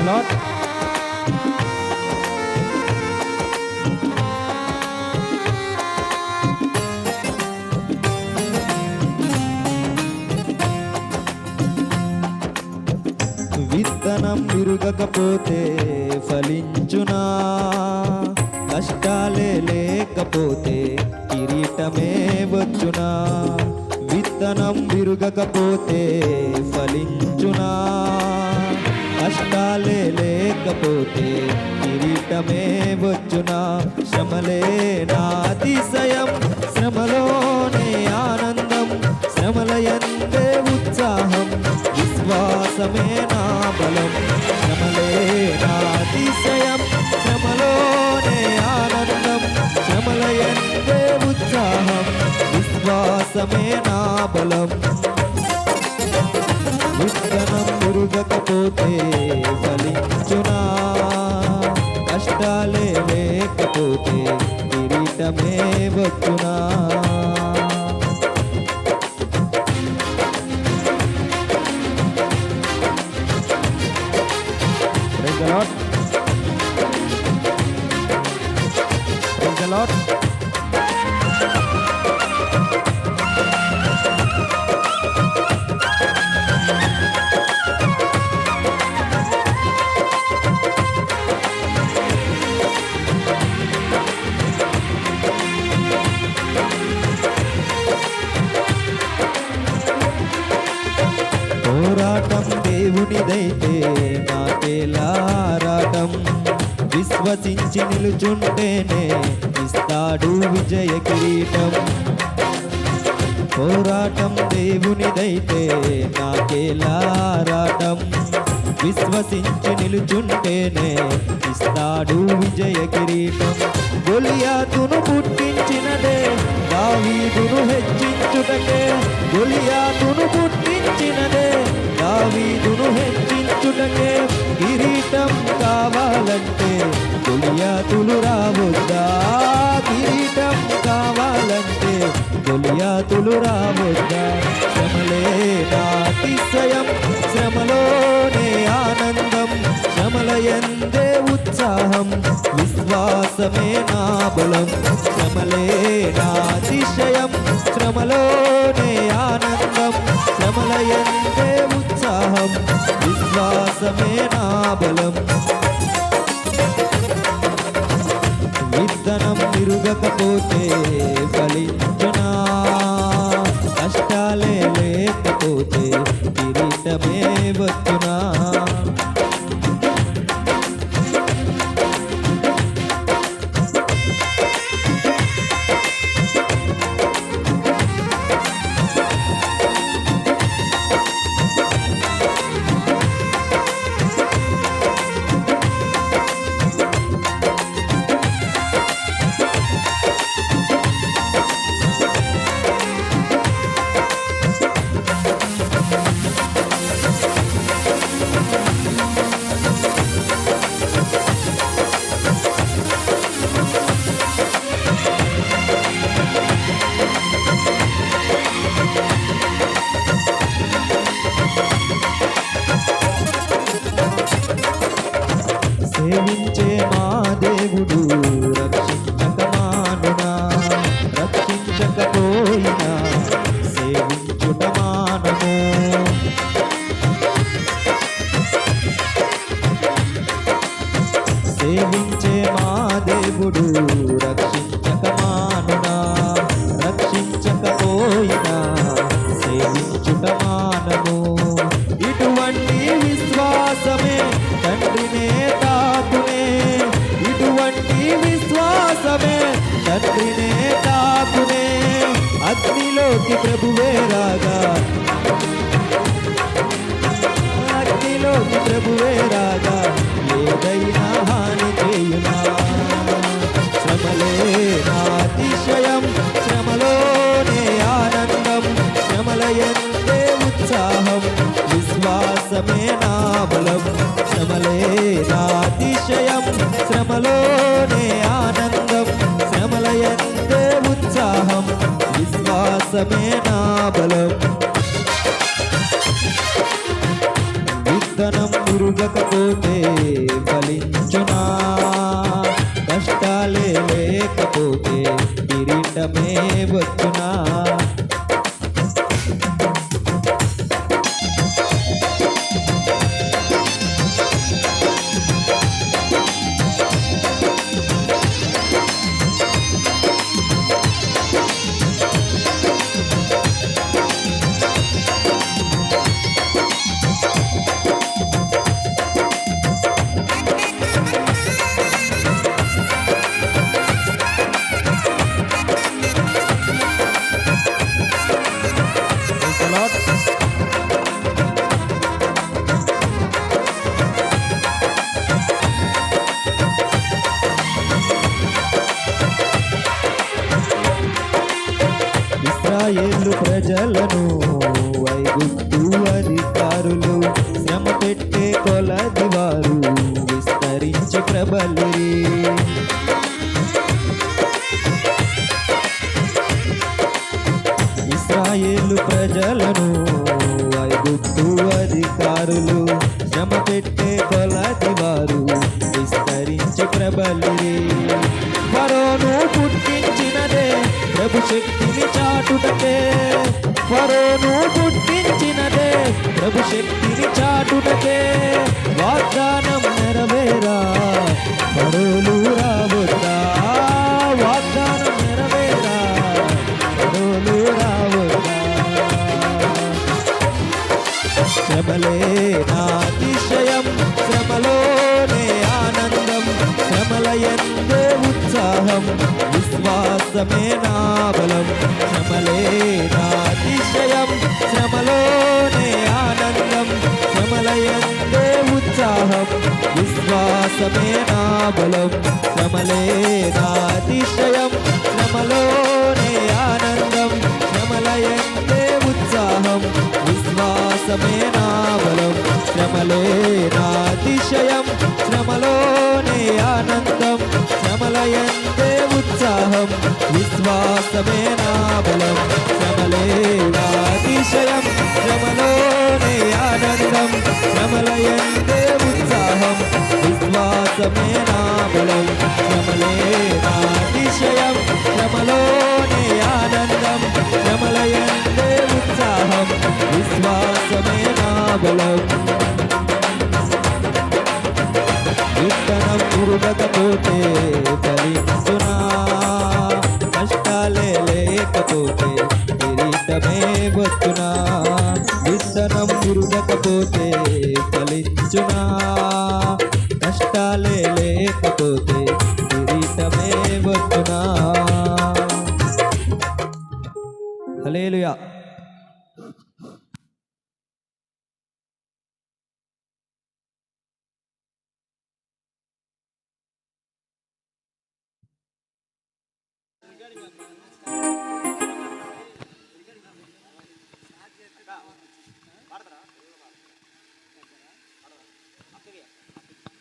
Lord. విత్తనం విరుగకపోతే ఫలించునా, కష్టాలే లేకపోతే కిరీటమే వచ్చునా. విత్తనం విరుగకపోతే ఫలించునా, కష్టాలే లేకపోతే కిరీటమే వచ్చునా. శ్రమలే నా అతిశయం, శ్రమలోనే ఆనందం, శ్రమల యందే ఉత్సాహం, విశ్వాసమే నా బలం. శ్రమలే నా అతిశయం, శ్రమలోనే ఆనందం, శ్రమల యందే ఉత్సాహం, విశ్వాసమే నా బలం. విత్తనం మురుగకపోతే ఫలించునా, కష్టాలే లేకపోతే కిరీటమే వచ్చునా. Praise the Lord. Praise the Lord. పోరాటం దేవునిదైతే నాకేలారాటం, విశ్వసించి నిలుచుంటేనే ఇస్తాడు విజయ కిరీటం. పోరాటం దేవునిదైతే నాకేలారాటం, విశ్వసించి నిలుచుంటేనే ఇస్తాడు విజయ కిరీటం. గొలియాతును పుట్టించినదే దావీదును హెచ్చించుటకే, గొలియాతును పుట్టించినదే దావీదును హెచ్చించుటకే. కిరీటం కావాలంటే గొలియాతులు రావొద్దా, కిరీటం కావాలంటే గొలియాతులు రావొద్దా. శ్రమలే నా అతిశయం, శ్రమలోనే ఆనందం, శ్రమల యందే ఉత్సాహం, విశ్వాసమే నా బలం. శ్రమలే నా అతిశయం, శ్రమలోనే ఆనందం, శ్రమల యందే ఉత్సాహం, విశ్వాసమే నా బలం. విత్తనం విరుగకపోతే ఫలించునా, కష్టాలే లేకపోతే కిరీటమే వచ్చునా. సేవించే మా దేవుడు రక్షించక మానునా, రక్షించకపోయినా సేవించుట మానము. సేవించే మా దేవుడు రక్షించక మానునా, రక్షించకపోయినా సేవించుట మానము. ఇటువంటి విశ్వాసమే తండ్రినే తాకునే, ఇటువంటి విశ్వాసమే తండ్రినే తాకునే. అగ్నిలోకి ప్రభువే రాగా, అగ్నిలోకి ప్రభువే రాగా ఏదైనా హాని చేయునా. శ్రమలే నా అతిశయం, శ్రమలోనే ఆనందం, శ్రమల యందే ఉత్సాహం, విశ్వాసమే నా బలం. శ్రమలే నా అతిశయం, శ్రమలోనే ఆనందం, శ్రమల యందే ఉత్సాహం, విశ్వాసమే నా బలం. విత్తనం పురుగకపోతే ఫలించునా, కష్టాలే లేకపోతే కిరీటమే వచ్చునా. Praise the Lord. ఇశ్రాయేలు ప్రజలను ఐగుప్తు అధికారులు శ్రమ పెట్టే కొలది వారు విస్తరించి ప్రబలిరి. ఇశ్రాయేలు ప్రజలను ఐగుప్తు అధికారులు శ్రమ పెట్టే కొలది వారు విస్తరించి ప్రబలిరి. ఫరోను పుట్టించినదే ప్రభు శక్తిని చాటుటకే, ఫరోను పుట్టించినదే ప్రభు శక్తిని చాటుటకే. వాగ్దానం నెరవేరా ఫరోలు రావద్దా, వాగ్దానం నెరవేరా ఫరోలు రావద్దా. శ్రమలే నా అతిశయం, శ్రమలోనే ఆనందం, శ్రమల యందే ఉత్సాహం, విశ్వాసమే నా బలం. శ్రమలే నా అతిశయం, శ్రమలోనే ఆనందం, శ్రమల యందే ఉత్సాహం, విశ్వాసమే నా బలం. శ్రమలే నా అతిశయం, శ్రమలోనే ఆనందం, శ్రమల యందే ఉత్సాహం, విశ్వాసమే నా బలం. శ్రమలే నా అతిశయం, శ్రమలోనే ఆనందం, శ్రమల యందే ఉత్సాహం, విశ్వాసమే నా బలం. శ్రమలే నా అతిశయం, శ్రమలోనే ఆనందం, శ్రమల యందే ఉత్సాహం, విశ్వాసమే నా బలం. శ్రమలే నా అతిశయం, శ్రమలోనే ఆనందం, శ్రమల యందే ఉత్సాహం, విశ్వాసమే నా బలం. విత్తనం పురుగకపోతే ఫలించునా, కష్టాలే లేకపోతే కిరీటమే వచ్చునా. విత్తనం పురుగకపోతే ఫలించునా, కష్టాలే లేకపోతే కిరీటమే వచ్చునా. హల్లెలూయా.